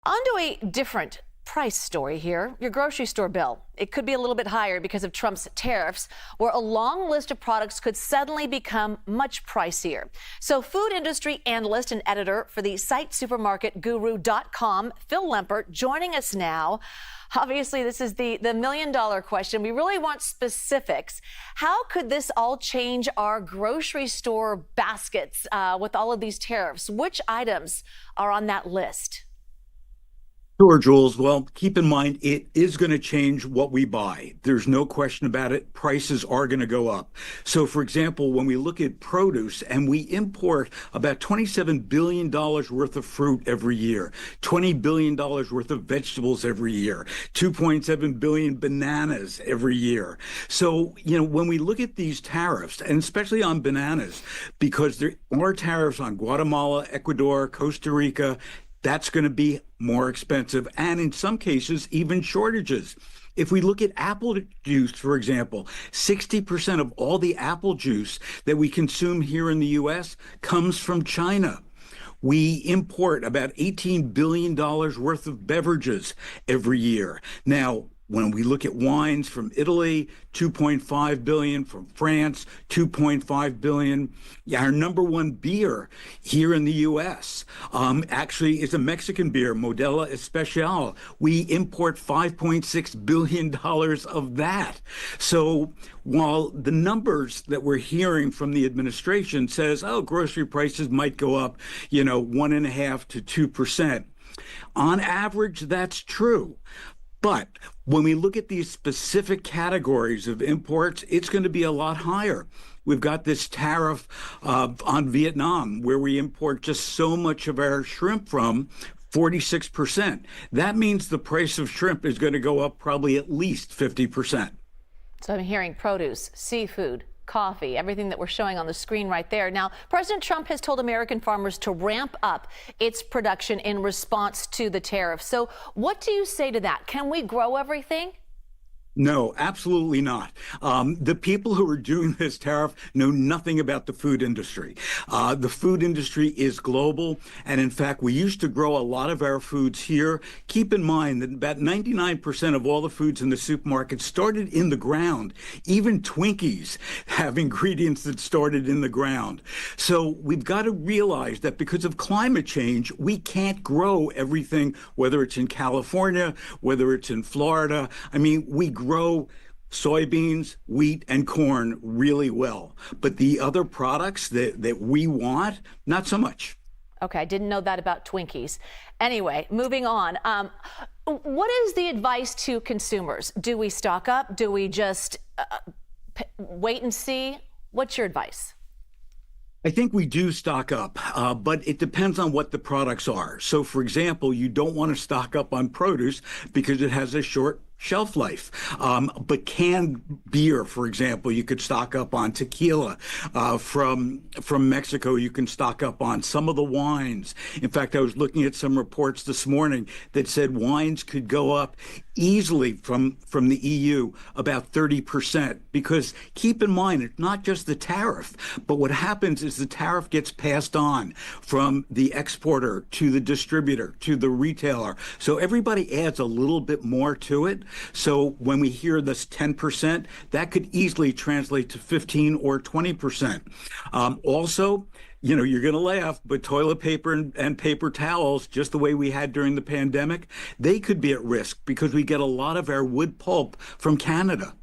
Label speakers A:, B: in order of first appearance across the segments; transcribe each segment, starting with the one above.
A: On to a different price story here. Your grocery store bill. It could be a little bit higher because of Trump's tariffs, where a long list of products could suddenly become much pricier. So food industry analyst and editor for the site supermarketguru.com, Phil Lempert, joining us now. Obviously, this is the million-dollar question. We really want specifics. How could this all change our grocery store baskets with all of these tariffs? Which items are on that list?
B: Sure, Jules. Well, keep in mind, it is going to change what we buy. There's no question about it. Prices are going to go up. So, for example, when we look at produce and we import about $27 billion worth of fruit every year, $20 billion worth of vegetables every year, 2.7 billion bananas every year. So, when we look at these tariffs, and especially on bananas, because there are tariffs on Guatemala, Ecuador, Costa Rica, that's going to be more expensive, and in some cases, even shortages. If we look at apple juice, for example, 60% of all the apple juice that we consume here in the U.S. comes from China. We import about $18 billion worth of beverages every year. Now, when we look at wines from Italy, 2.5 billion, from France, 2.5 billion. Our number one beer here in the U.S. Actually is a Mexican beer, Modelo Especial. We import $5.6 billion of that. So while the numbers that we're hearing from the administration says, oh, grocery prices might go up, 1.5% to 2%. On average, that's true. But when we look at these specific categories of imports, it's going to be a lot higher. We've got this tariff on Vietnam, where we import just so much of our shrimp from, 46%. That means the price of shrimp is going to go up probably at least 50%.
A: So I'm hearing produce, seafood, coffee, everything that we're showing on the screen right there. Now, President Trump has told American farmers to ramp up its production in response to the tariffs. So what do you say to that? Can we grow everything?
B: No, absolutely not. The people who are doing this tariff know nothing about the food industry. The food industry is global. And in fact, we used to grow a lot of our foods here. Keep in mind that about 99% of all the foods in the supermarket started in the ground. Even Twinkies have ingredients that started in the ground. So we've got to realize that because of climate change, we can't grow everything, whether it's in California, whether it's in Florida. I mean, we grow soybeans, wheat, and corn really well. But the other products that we want, not so much.
A: Okay, I didn't know that about Twinkies. Anyway, moving on. What is the advice to consumers? Do we stock up? Do we just wait and see? What's your advice?
B: I think we do stock up, but it depends on what the products are. So, for example, you don't want to stock up on produce because it has a short shelf life. But canned beer, for example, you could stock up on. Tequila from Mexico, you can stock up on. Some of the wines. In fact, I was looking at some reports this morning that said wines could go up easily from the EU about 30%, because keep in mind, it's not just the tariff, but what happens is the tariff gets passed on from the exporter to the distributor to the retailer. So everybody adds a little bit more to it. So when we hear this 10%, that could easily translate to 15 or 20%. Also, you're going to laugh, but toilet paper and paper towels, just the way we had during the pandemic, they could be at risk because we get a lot of our wood pulp from Canada.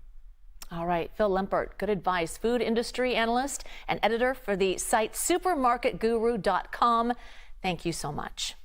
A: All right, Phil Lempert, good advice. Food industry analyst and editor for the site supermarketguru.com. Thank you so much.